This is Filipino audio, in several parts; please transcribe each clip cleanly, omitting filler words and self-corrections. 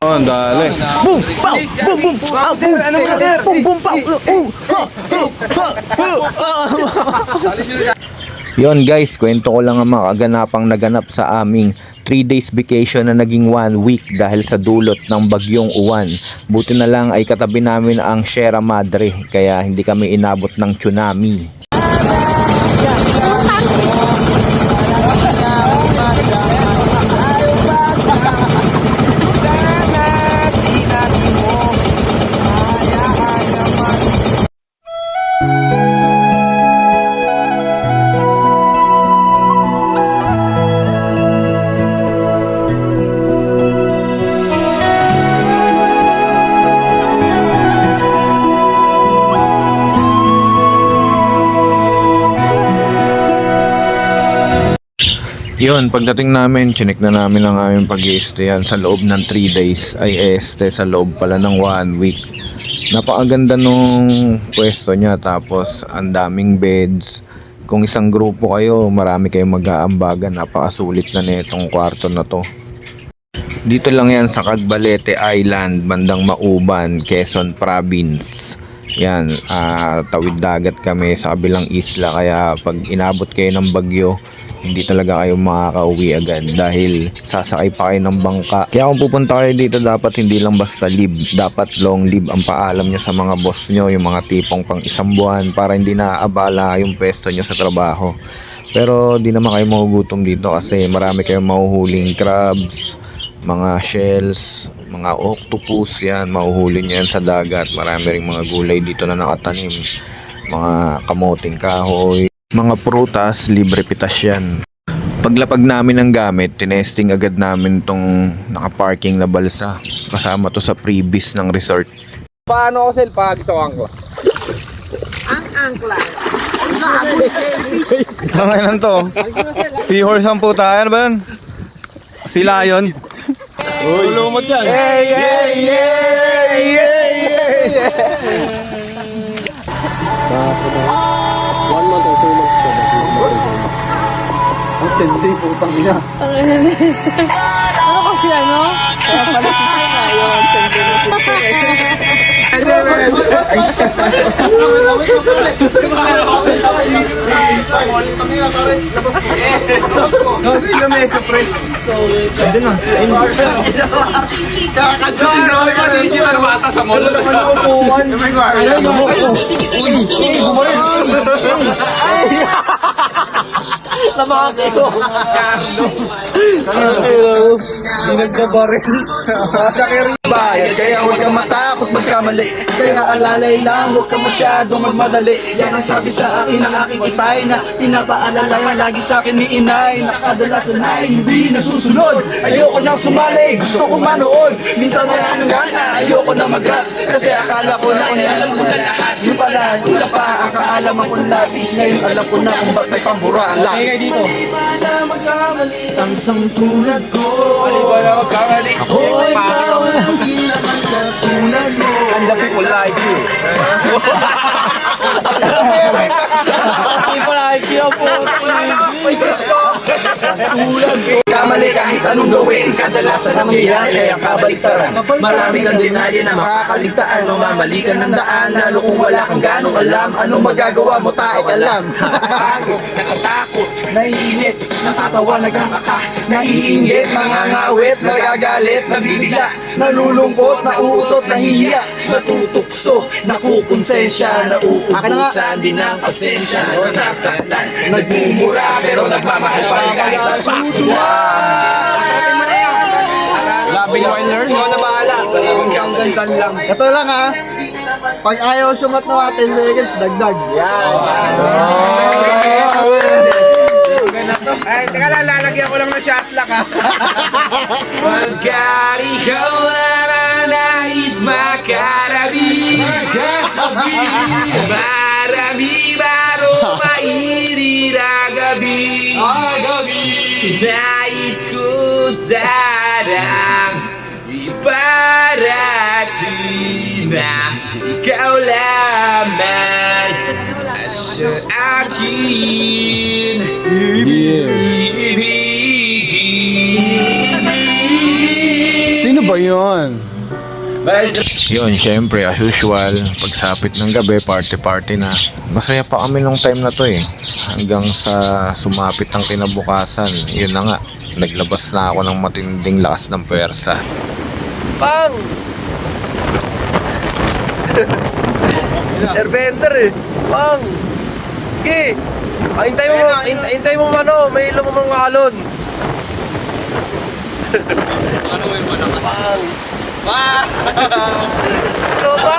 Oh, dali. Boom! Pow! Boom! Boom! Ah, boom! Boom! Boom! Pow! Yon guys, kwento ko lang ang mga kaganapang naganap sa aming 3 days vacation na naging 1 week dahil sa dulot ng bagyong uwan. Buti na lang ay katabi namin ang Sierra Madre kaya hindi kami inabot ng tsunami. Yun, pagdating namin, chinek na namin ang aming pag-i-stayan sa loob ng 3 days ay sa loob pala ng 1 week. Napakaganda nung pwesto niya, tapos ang daming beds. Kung isang grupo kayo, marami kayong mag-aambagan. Napakasulit na nitong kwarto na to. Dito lang yan sa Cagbalete Island, bandang Mauban, Quezon Province. Yan, tawid dagat kami sa kabilang isla, kaya pag inabot kayo ng bagyo, hindi talaga kayo makakauwi agad dahil sasakay pa kayo ng bangka. Kaya kung pupunta kayo dito, dapat hindi lang basta leave, dapat long leave ang paalam nyo sa mga boss nyo, yung mga tipong pang 1 buwan para hindi naaabala yung pwesto nyo sa trabaho. Pero di naman kayo magugutom dito kasi marami kayong mahuhuling crabs, mga shells, mga octopus, yan, mahuhuli nyo yan sa dagat. Marami ring mga gulay dito na nakatanim, mga kamoting kahoy, mga prutas, libre pitas yan. Paglapag namin ng gamit, tinesting agad namin tong nakaparking na balsa. Kasama to sa freebies ng resort. Paano ako pag isawang ko? Ang angkla. Tangan to. Seahorse ang puta. Ano ba yan? Si Lion. Lumot yan. Hey, hey, hey, hey, hey. One month or 2 months pa. Ang tindi, putang ina. Ano kasi ano? Kaya pala si Sina, yung sentiment. Kaya huwag kang matakot magkamali, kaya alalay lang, huwag kang masyadong magmadali. Yan ang sabi sa akin ng aking itay, na pinapaalala yan lagi sa akin ni inay. Nakadalasan ay hindi nasusunod, ayoko nang sumali, gusto ko manood. Minsan na lang na ayoko na mag-rap, kasi akala ko na alam ko na lahat. Yung pala, tula pa ang kaalaman kong labis. Ngayon alam ko na kung ba't may pambura ang labis. Hindi ba na magkamali ang isang tulad ko? Ako ikaw lang naman katulad mo. And the people like you. People like you, Kamali kahit anong gawin, kadalasan ang nangyayari ay ang kabaliktaran. Marami kang dinali na makakaligtaan, mamamali ka ng daan, lalo kung wala kang ganong alam. Anong magagawa mo, taik alam. Nakatakot, naiinit, natatawa, nagkakata, naiinggit, nangangawit, nagagalit, nabibigla, nalulungkot, nauutot, nahihiya, natutukso, nakukonsensya, nauubusan din ng pasensya, nasasaktan, nagmumura, pero nagmamahal pa rin kahit nagpaktuwa. Labing winner, ikaw na bahala. Hanggang lang. Ito lang ha, pag ayaw sumat ng ating leggings, dagdag. Yan. Ay, teka lang, lalagyan ko lang ng shot lock ha. Pagkat ikaw na nais makarabi, marami baro mainit ang gabi. Nais ko sanang iparating na ikaw lamang sa akin ibigin. Sino ba ba yun? Yun, syempre, as usual, pagsapit ng gabi, party-party na. Masaya pa kami nung time na to eh. Hanggang sa sumapit ang kinabukasan. Yun na nga, naglabas na ako ng matinding lakas ng pwersa. Pang! Airbender eh. Pang! Okay. Hintay mo ano, may lumamang alon. Ano may malakas? Pang! Pang! Ano ba?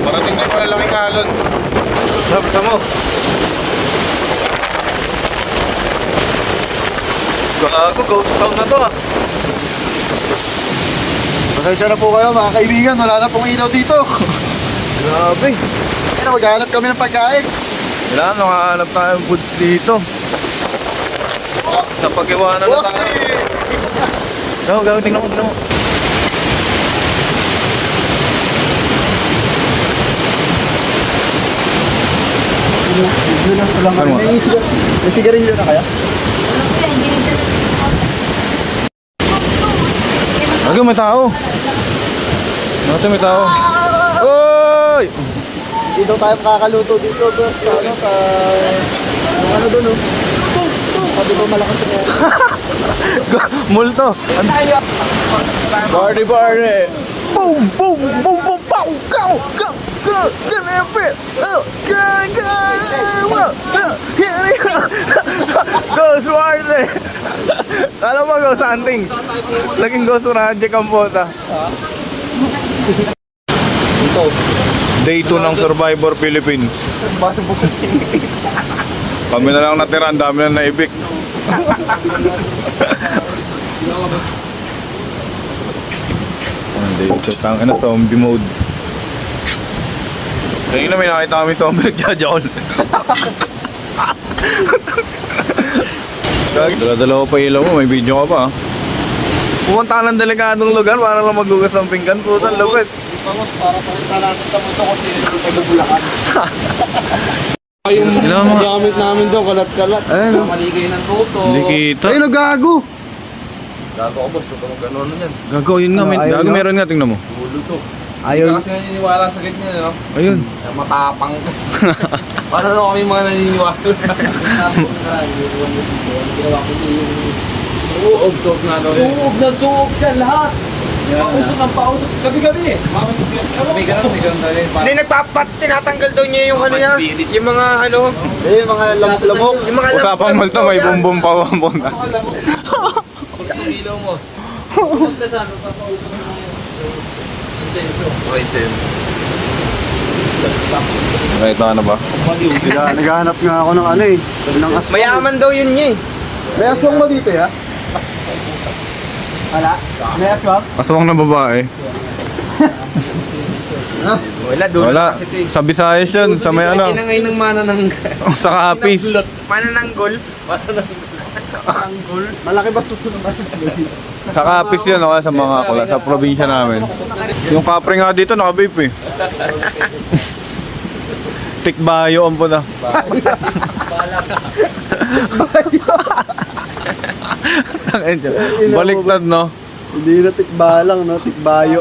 Parating na yung malalaking alon. Sabta mo. Gago, ghost town na to ah. Pasensya na po kayo mga kaibigan, wala na pong ilaw dito. Grabe. Ayun, maghanap kami ng pagkain. Kailangan nakahanap tayo ng foods dito. Napag-iwanan na tayo. Gago, tingnan mo. Ano? May sigarilyo na kaya? Gago, may tao. Natin may tao. Oy! Hindi daw tayo makakaluto dito bro. Sa ano, sa... Yung ano doon oh. Sabi ko malakas na Multo. Party. Boom, boom, boom, boom, pow, go. Ghost Party. Kala mo ghost hunting. Laging ghost project ang puta. Day 2 ng Survivor Philippines. Kami na lang natira, ang dami na naibik. Day 2, tangin na zombie mode. Kaya na may nakita kami zombie nagjajaon. Dala-dala ko pa ilaw mo, may video ka pa. Pumunta ka ng delikadong lugar para lang magugas ng pinggan. Putan, lupit. Vamos, para pakita natin sa mundo kasi ito ay nabulakan. Yung Ilan mga- gamit namin doon, kalat-kalat. Ayun, Maligay ng toto. hindi kita. Ayun, gago! Gago ko boss, huwag ka mag-ano yan. Gago, yun nga, Ayaw gago na. meron nga, tingnan mo. Tulo to. Ayun. Hindi ka kasi naniniwala sa ganyan, no? Ayun. Matapang ka. Paano na kami mga naniniwala? Suog na daw yun. Suog dyan lahat. Pausok ang pausok. Gabi-gabi eh. May ganun daw yun. Hindi, tinatanggal daw niya yung ano niya. Spirit. Yung mga ano. Eh, mga lamok. Yung mga Usapang multo, may bumbum pa pumunta. Ilaw mo. Incenso. Nakita ka na ba? Naghahanap nga ako ng ano eh. Ng aswang. Mayaman daw yun niya eh. May aswang ba dito ya? Wala? May aswang? Aswang na babae. Wala, dulo Wala. kasi ito eh. Sa Visayas yun, sa may ano. Kinangay ng mana ng... Sa Capiz. Manananggol. Malaki ba susunod na? Sa Capiz yun, okay, sa mga sa probinsya namin. Yung kapre nga dito, naka-vape eh. Tikbayo ang puta. Baliktad, no? Hindi na tikbalang, no? Tikbayo.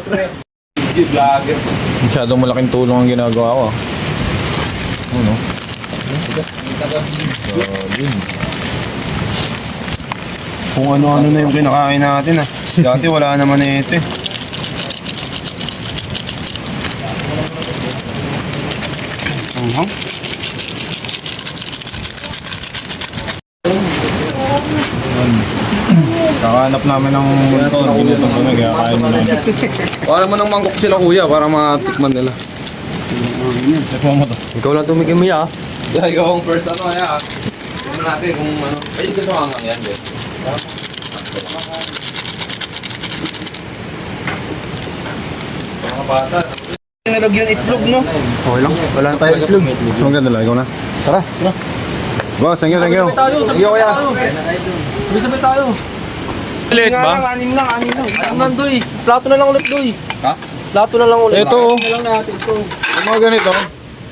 Masyadong malaking tulong ang ginagawa ko. Ano? Kung ano-ano na yung kinakain natin ah. Dati wala naman na ito eh. Kakahanap namin ng multo. Ginitong kami, kaya kain mo namin. Wala mo ng mangkok sila kuya para matikman nila. Ito mo to. Ikaw lang tumigim ya. Yeah, ikaw ang first ano ya. Tingnan natin kung ano. Ay, gusto mo ang yan, eh. Mga bata. Nalog yung itlog, no? Okay lang. Wala na tayo itlog. So, ang ganda lang. Ikaw na. Tara. Boss, thank you, thank you. Sabay tayo, sabay tayo. Sabay tayo. Ulit ba? Anim lang. Alam lang, Doy. Plato na lang ulit, Doy. Ha? Plato na lang ulit. Ito, oh. Ito lang natin to. Yung mga ganito.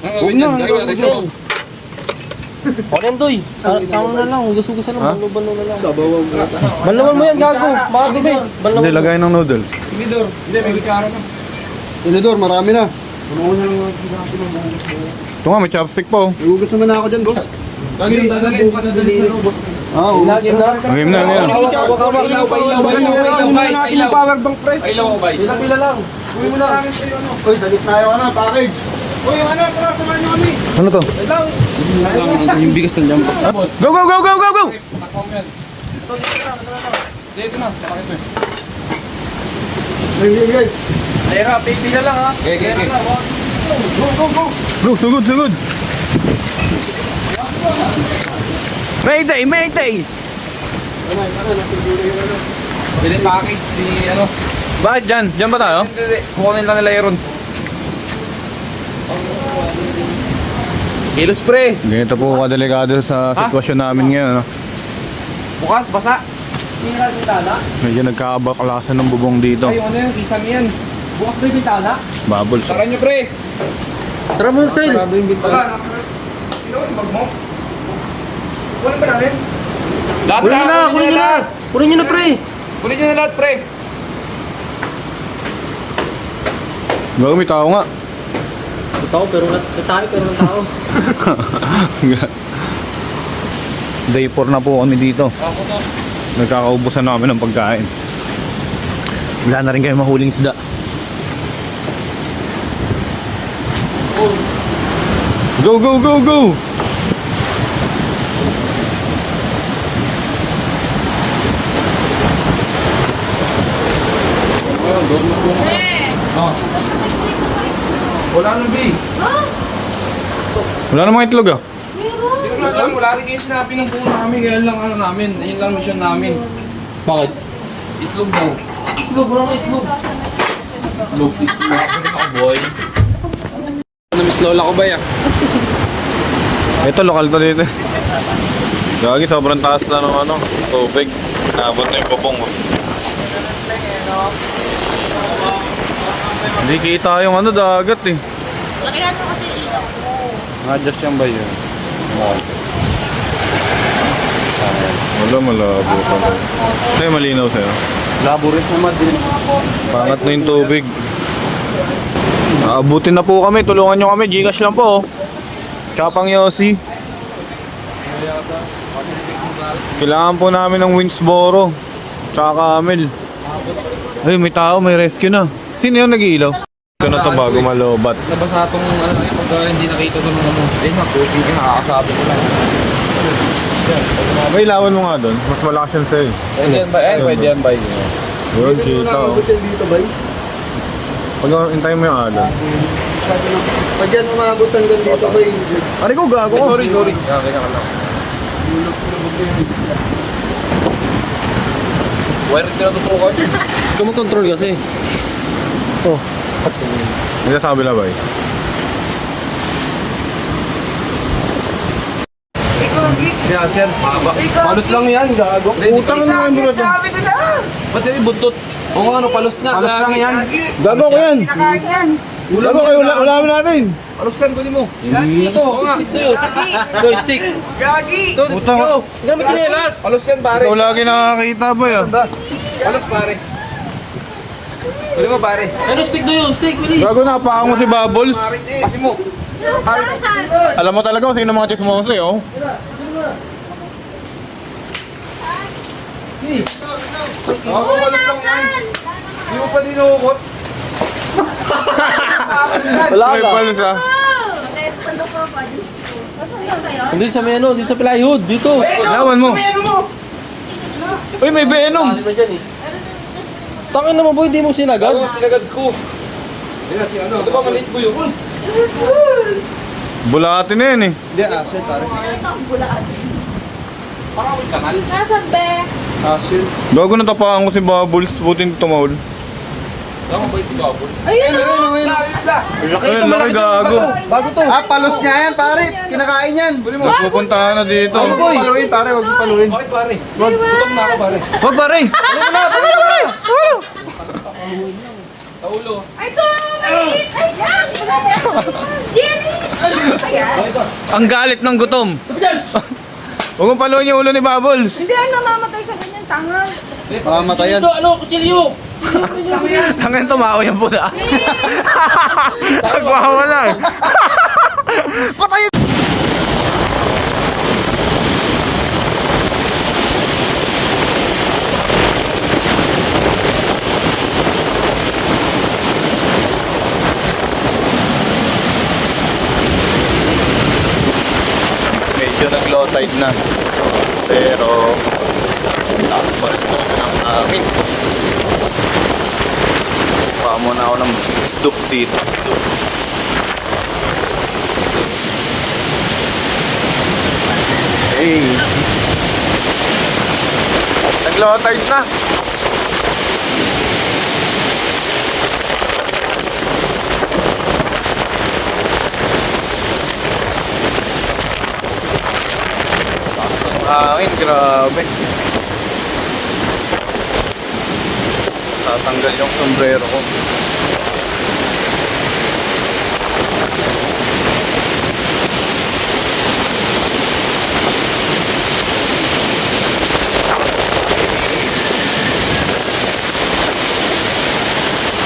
Huwag na. Ano yan, Doy? Tama na lang, hugas-hugas na lang, Ha? banlaw na lang. Sabaw. Banlawan mo yan, gago. Baka dumi. Banlawan Hindi, mo. lagay ng noodles. Tinidor, marami na. Ito nga, may chopstick pa, oh. Iugas naman na ako dyan, boss. Dadalhin Oo. Lagi na. Game na, yan. Power bank, pre. Pila lang. Uwi mo lang. Uy, salit tayo package. Uy, tara, samahan nyo kami. Ano to? Yung bigas ng jump. Go, go, go, go, go, go! Dito na. Hey. Ayun ha, pila lang ha. Okay. Go, so good, so good. Mayday, mayday! Pwede package si ano. Bakit dyan? Dyan ba tayo? Hindi. Kukunin lang nila Aaron. Kilos pre. Ganito po kadelikado sa sitwasyon namin ngayon. Ano? Bukas, basa. Medyo nagkakabaklasan ng bubong dito. Ay, ano yan? Kisam yan. Bukas ba yung bintana? Bubbles. Tara nyo pre. Tara mo, Sel. Sarado yung bintana. Lahat Kunin nyo na, kunin nyo na. Kunin nyo na, pre. Kunin nyo na lahat pre. Bago may tao nga. Tao, pero tayo, pero ng tao. Day 4 na po kami dito. Nagkakaubusan na kami ng pagkain. Wala na rin kayo mahuling isda. Go, go, go, go! Wala nang B. Wala namang itlog ah. Wala rin kayo sinabi ng buo namin. Kaya lang ano namin. Ayun lang mission namin. Bakit? Itlog daw. Itlog, wala ko itlog. Itlog. Boy. Namiss lola ko ba yan? Ito, lokal to dito. Gagi, sobrang taas na ng ano, tubig. Nabot na yung bubong. Hindi kita yung ano, dagat eh. Lakihan mo kasi ilaw. Adjust yan ba yun? Wala, malabo pa. Sa'yo, malinaw sa'yo. Labo rin po din. Pangat na yung tubig. Abutin na po kami, tulungan nyo kami. Gcash lang po oh. Chapang Yossi. Kailangan po namin ng Winsboro. Tsaka Camel. Ay, may tao, may rescue na. Sino yung nag-iilaw? Ito na to bago malobat. Nabasa itong ano yung pag hindi nakita ito ng ano. Ayun na, hindi ka nakakasabi ko lang. May ilawan mo nga doon. Mas malakas yan sa'yo. Pwede yan ba? Pwede yan ba? Yun, kita oh. dito, bay. Pag hintayin mo yung alon. Pag yan umabot hanggang dito, bay. Ari ko, gago. Sorry. Kaya ka lang. Wire rin tinututukan. Ikaw mag-control kasi. Hindi sabi na ba eh? Kaya sir, mahaba. Palos lang yan, gago. Utang na naman mo na. Ba't yung buntot? Oo nga, ano, palos nga. Palos lang yan. Gago ko yan! Gago kayo, ulamin natin! Palos yan, kunin mo. Ito, oo nga. Stick to yun. Go, stick. Ito, Utang. ito. Huwag namin tinelas. Palos yan, pare. Ikaw lagi nakakita ba yan? Palos, pare. Kunin mo, pare. Ano, stick to yun. Stick, bilis. Gago, napaka mo si Bubbles. Kasi mo. Alam mo talaga kung sino mga chismoso eh, oh. Hindi mo pa dinukot. Wala May ka. palos ah. Dito sa may ano, dito sa plywood. Dito. Lawan mo. Uy, may venom. Tangin naman boy, di mo sinagad. Oo, sinagad ko. Ito ba, maliit mo yun? Bulati na yan eh. Hindi, asin, pare. Parang may kanal. Nasaan be? Asin. Gago, natapakan ko si Bubbles. Buti hindi tumawol. Ako ba si Bubbles? Ayun o! Laki ito, malaki gago. Bago to. Palos niya yan, pare. Kinakain yan. Pupuntahan na dito. Huwag mo paluin, pare. Huwag mo paluin. Bakit pare? Gutom na ako pare. Wag pare! Sa ulo. Ay, ito! Maliit! Ay, yan! Jenny! Ayan. Ang galit ng gutom. Huwag mong paluin yung ulo ni Bubbles. Hindi, ano namamatay sa ganyan, tanga. Matayan. Ito, ano, kutsilyo. Hanggang tumao yung puta. Nagwawala. Patay! Medyo nag-low tide na. Pero lakas pa rin naman ang amin. Kuha muna ako ng scoop dito. Hey! Nag-low tide na. Hangin, grabe. Tatanggal yung sombrero ko.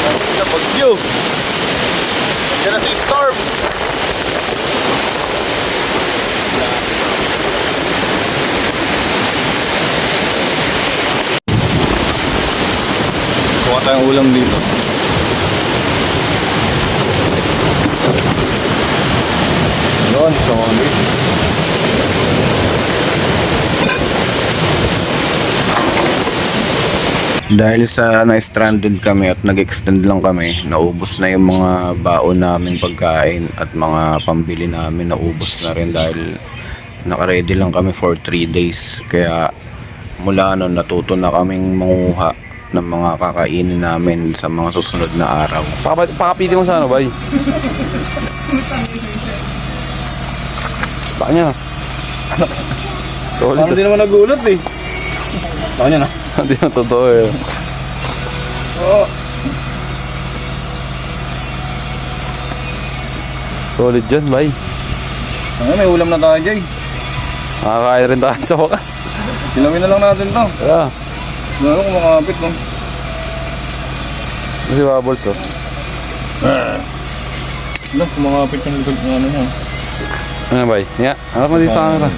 Hangin na bagyo. Nandiyan na si Storm. Kuha tayong ulam dito. Yun, solid. Dahil sa na-stranded kami at nag-extend lang kami, naubos na yung mga baon naming pagkain at mga pambili namin, naubos na rin dahil naka-ready lang kami for 3 days. Kaya mula nun natuto na kaming manguha ng mga kakainin namin sa mga susunod na araw. Pakapitin mo sa ano, bay? Baka niya. Solid. Parang di naman nag-ulot eh. Baka niya na. Hindi na totoo eh. Solid dyan, bay. May ulam na tayo, Jay. Makakain rin tayo sa wakas. Ilawin na lang natin to. Yeah. Ano kung makapit no? Kasi Bubbles, oh. Ano, kumakapit yung likod ng ano niya. Ano, bay? Yeah. Ano mo di sa camera?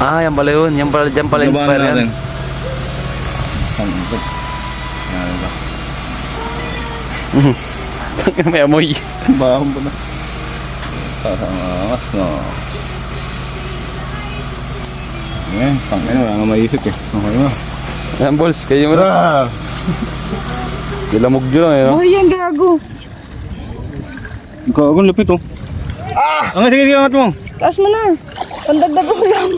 Ah, yan pala yun. Yan pala, dyan pala inspire yan. May amoy. Bahong pa na. Tasangas no. Tangin wala nga maisip eh. Okay na. Yan, balls. Kayo mo na. Gilamog yun, eh, no? Buhay yan, gago. Gagawin lupit oh. Ang sige angat mo. Taas mo na. Pandagdag ko lang.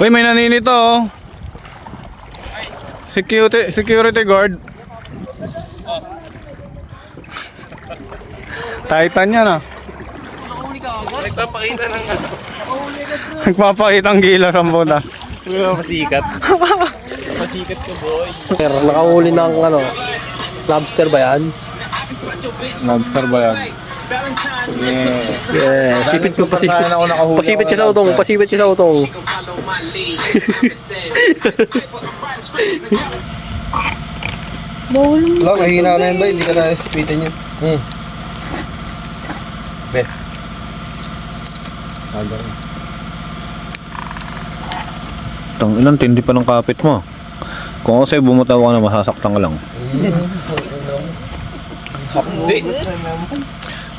Uy, may naninito oh. Security guard. Titan yan ah. Nagpapakita ng ano. Nagpapakita ang gilas ang puta. Pasikat. Pasikat ka, boy. Pero nakahuli ng ano, lobster ba yan? Lobster ba yan? Yeah, sipit mo, pasipit. Sana ako nakahuli Pasipit ka ako sa ng utong, lobster. pasipit ka sa utong. Bawal mo. Wala, mahina na yan ba? Hindi ka na sipitin yan. Bet. Tang ilan tindi pa ng kapit mo. Kung ako sa'yo bumutaw ka na masasaktan ka lang. Hindi.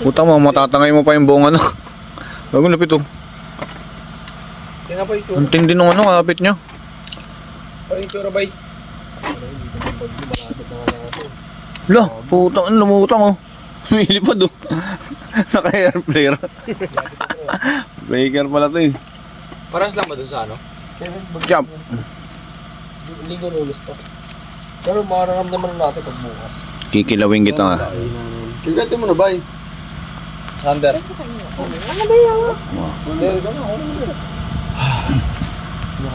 Puta mo, matatangay mo pa yung buong ano. Bago lapit oh. Kaya nga pa ito. Ang tindi nung ano, kapit niya. Pa ito, rabay. Lah, putang ang lumutang oh. Lumilipad oh. Naka-air flare. Breaker pala to eh. Paras lang ba dun sa ano? Jump. Linggo lunes pa. Pero mararamdaman natin pag bukas. Kikilawin kita nga. Kagatin mo na, bay. Sander.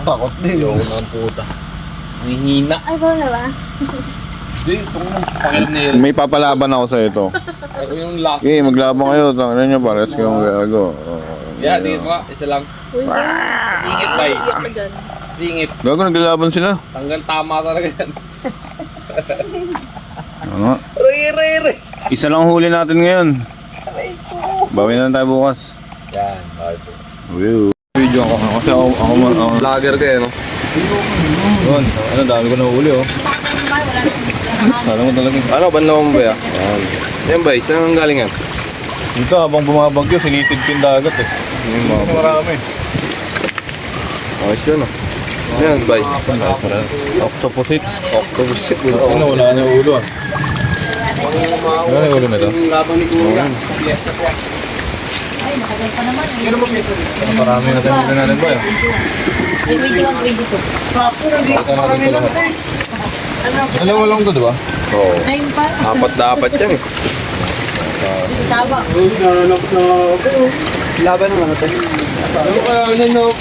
Takot din. Yung ng puta. Ang hina. Ay, ba na ba? Hindi, ito ko nang pakialam na yun. May papalaban ako sa ito. Ay, yung last. Okay, maglaban kayo. Tangan nyo, pares kayong gago. Yeah, tingin mo nga. Isa lang. Singit ba Iyak ka dyan. Singit. Gago, naglalaban sila. Hanggang tama talaga yan. Ano? Re. Isa lang huli natin ngayon. Bawi na lang tayo bukas. Yan. Video ako kasi ako Vlogger ka eh, no? Yun, ano dami ko na huli oh. Kala mo talaga. Ano, banlaw mo ba yan? Yan ba, saan ang galing yan? Dito habang bumabagyo, sinitid ko yung dagat eh. Marami. Ayos yun, ah. Yan, bay. Octopusit. Octopusit. Ano, wala na yung ulo ah. Wala na yung ulo na ito. Labang ni Kuya. Marami na tayo huli natin ba yun? Sakto, nandito pa kami lang tayo. Dalawa lang ito diba? Oo. Ayun pa. Apat dapat yan eh. Saba. Nananap na ako. Laban naman natin. Ano kaya yung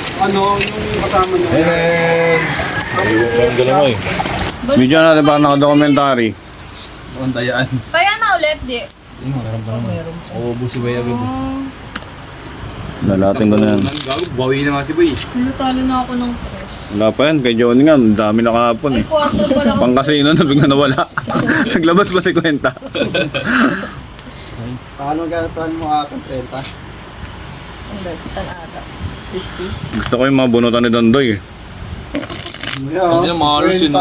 kasama niya? Ayun. Ang galang mo eh. Video natin para naka-documentary. Ang dayaan. Kaya na ulit, di. Oo, busi ba yan? Lalating ko na yan. Gago, bawi na nga si Boy. Talo na ako ng press. Wala pa yan, kay Johnny nga, ang dami na kahapon Ay, eh. 4 pa lang. Pang-casino na, bigla nawala. Naglabas pa si Kwenta. Paano gano'n mo aking 30? Gusto ko yung mga bunutan ni Dondoy eh. Hindi na malas yun.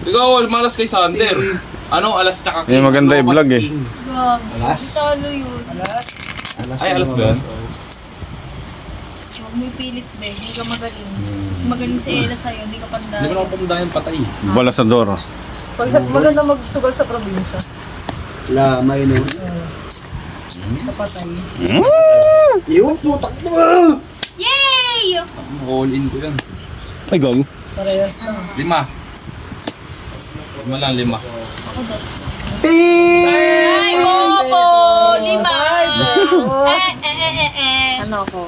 Ikaw, malas kay Sander. Ano, alas tsaka Yung maganda i-vlog eh. Grabe. Talo yun. Ay, alas ba yan? Huwag mo ipilit, be. Hindi ka magaling. Mas magaling si Ella sa'yo. Hindi ka Hindi ko pandalo. na pamundahin patay. Balasador. Maganda magsugal sa probinsya. Lamay no. Kapatay. Yun, putak mo! Yay! All in ko yan. Ay, gago. 5. 5 lang, 5. Ay, opo! 5! Ano ako?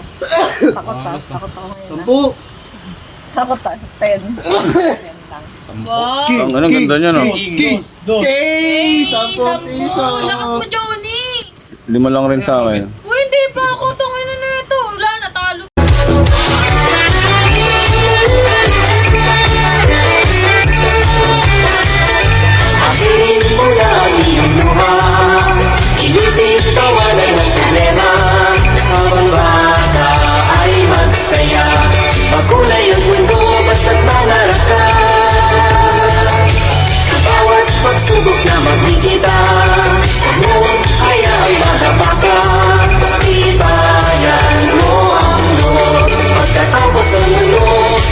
Takot ako ngayon. 10! Takot 10. Wow! Ang anong ganda niya no? Kiss! Yay! 10 piso! Lakas mo, Johnny! 5 lang rin sa akin. Uy, hindi pa ako. Tungin na ito. Wala, natalo. Asin mo na ang iyong luha, inipit tawanan ng problema. Habang bata ay magsaya, makulay ang mundo basta't mangarap ka. Sa bawat pagsubok na makikita, huwag mo hayaang madapa ka. Ibayan mo ang loob, pagkatapos ang mundo,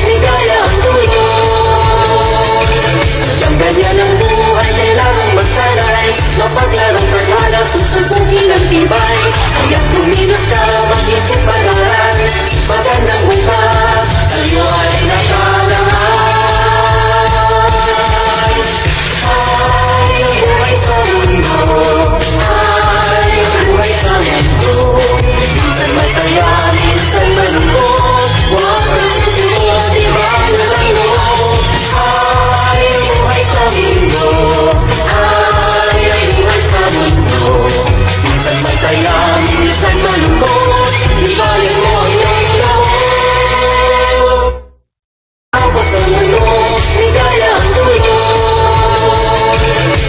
ligaya ang tulog. Sadyang ganyan ang buhay, kailangang magsanay, mapaglarong tadhana, susundukin ang tibay. Kaya't luminos ka, mag-isip mag-aral, magandang bukas, tayo ay nakalangan. Ay, ang buhay sa mundo, ay, ang buhay sa mundo. Minsan masaya, minsan malungkot, huwag kang susunod, di ba nalalo? Ay, ang buhay sa mundo, ay, ang buhay sa mundo. Minsan masaya, minsan malungkot, ibalin mo ang iyong loob. Tapos ang mundo, ligaya ang tulog.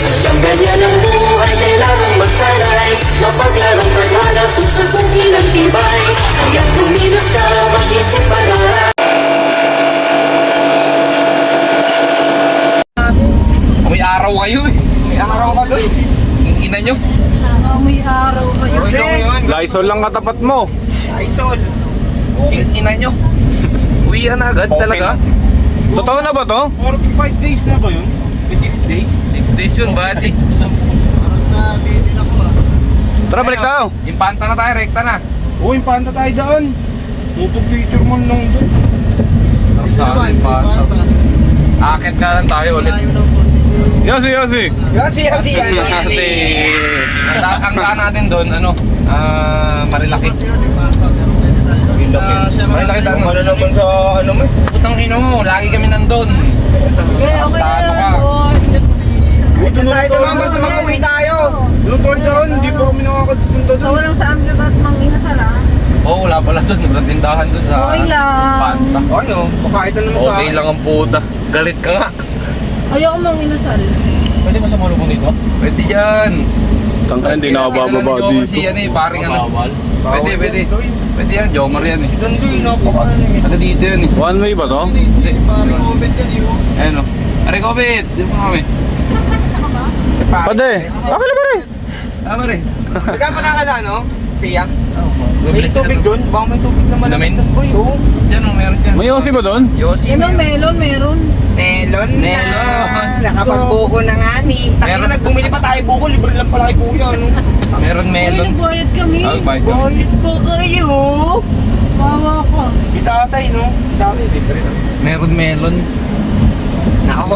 Sadyang ganyan ang buhay, kailangang magsanay, mapaglarong tadhana, susundukin ang tibay. Kaya't luminos ka, mag-isip mag-aral. May araw kayo eh. May araw ka doy. Yung ina nyo. May araw kayo. Lysol lang katapat mo. Yung ina nyo. Uwian na agad talaga. Totoo na ba to? 45 days na ba yun? 6 days? 6 days yun, buddy. Parang nabibin ako ah. Tara, balik tayo. Yung panta na tayo, rekta na. Uy, panta tayo dyan. Picture mo lang doon. Sarap sa akin, panta. Akit ka lang tayo ulit. Yossi, Yossi! Yossi. Kasi ang daan natin doon, Marilaki. Marilaki daan. Ano naman sa ano mo? Putang ino mo, lagi kami nandun. Okay, okay na Tama ka. lang, boy. Saan tayo tumama sa mga uwi tayo? Yung po dyan, hindi po kami nakakapunta So, walang saan ka ba't mang inasal ah? Oo, wala pala doon. Walang tindahan doon sa Okay lang. Panta. Ano? Pakain na naman sa Okay akin. lang ang puta. Galit ka nga. Ayoko mang inasal. Pwede ba sumulong dito? Pwede dyan. Tangka, hindi na ako bababa Kailangan dito. si ano eh, paring ano. Pwede, pwede. Pwede yan, Jomar yan eh. Dandoy, napaka ano eh. Taga dito yan eh. One way ba to? Hindi. Parang oven yan eh. Ayun o. Aray, COVID! Dito mo kami. Si Pare. Pade! Akala ba rin? Tama rin. Magkapa na ka na, no? Tiyak. May Bless ka tubig to. doon? Baka may tubig naman. Namin? Uy, oo. Diyan o, meron dyan. May Yossi ba doon? Yossi. Ano, melon, meron. Melon na. Melon. Nakapagbuko na nga ni. Takina Meron. nagbumili pa tayo buko. Libre lang pala kay kuya. Ano? Meron Uy, melon. nagbayad kami. Ah, bite kami. Bayad po kayo. Bawa ko. Si tatay, no? Si tatay, libre na. Meron melon.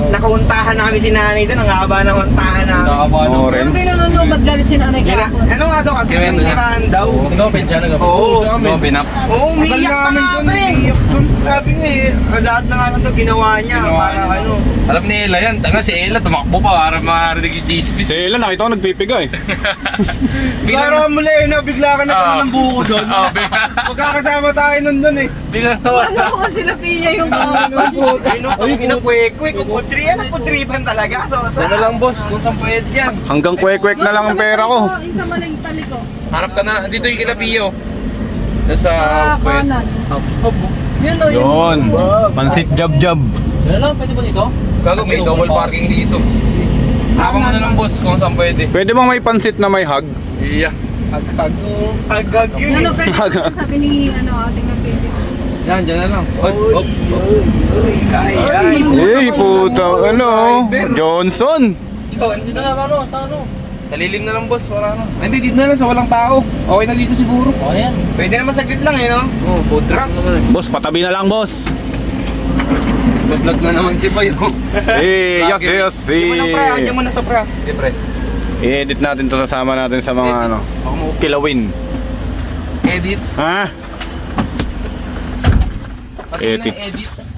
Nakauntahan namin si nanay doon. Ang haba ng untahan namin. Oo rin. Ano pinanono, ba't galit si nanay Kaya, ka? ano nga daw kasi Si Wendo na. sirahan daw. Nag-open siya, nag-open. Oo. Nag-open up. Oo, umiiyak pa nga pre. Sabi nga eh, lahat na nga lang daw ginawa niya. Para ano. Alam ni Ella yan. Tanga si Ella, tumakbo pa para marinig yung G-Squeeze. Si Ella, nakita ko nagpipiga eh. Para muli na bigla ka na ng buko doon. Oo, bigla. Magkakasama tayo nun doon eh. Bigla na Wala ko kasi napiya yung Ay, pinakwek-kwek. Kuputri yan, ang putripan talaga. So, Ano lang boss, kung saan pwede yan. Hanggang kwek-kwek na lang ang pera ko. Isa maling tali ko. Harap ka na, dito yung kilapio. Nasa Sa pwest. kanan. Yun o, Yun. Pansit jab-jab. Gago, may double parking dito. Habang mo na lang boss, kung saan pwede. Pwede bang may pansit na may hug? Iya. agag yun Ano, eh. pwede ko sabi ni ating nag-baby. Yan, dyan na lang. Oh. Eh, puta. Ano? Johnson. Dito na ano, sa ano? Sa lilim na lang boss, para ano. Ay, hindi, dito na lang sa walang tao. Okay na dito siguro. Okay yan. Pwede naman saglit lang eh, no? Oo, food truck. Boss, patabi na lang, boss. Vlog na naman si Bayo. Eh, yes, yes, Hindi mo na pre, adyan mo na to pre. Siyempre. I-edit natin to, sasama natin sa mga ano, kilawin. Edits. Ha? Pati Edits. ng edits.